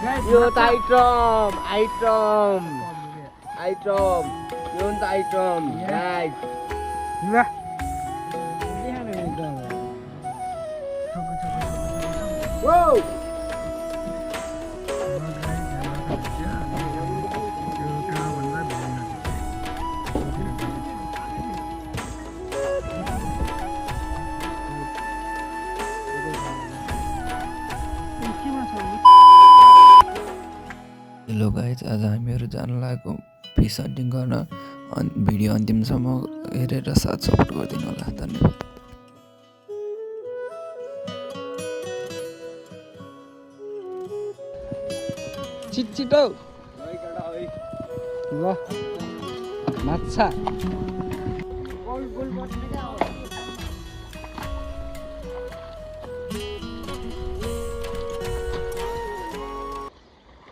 यो त item item item यो त आइटम गाइस ल वो हेलो गाइज आज हामीहरू जान लागेको फिस हन्टिङ गर्न भिडियो अन्तिमसम्म हेरेर साथ सपोर्ट गरिदिनु होला धन्यवाद छिटो ल माछा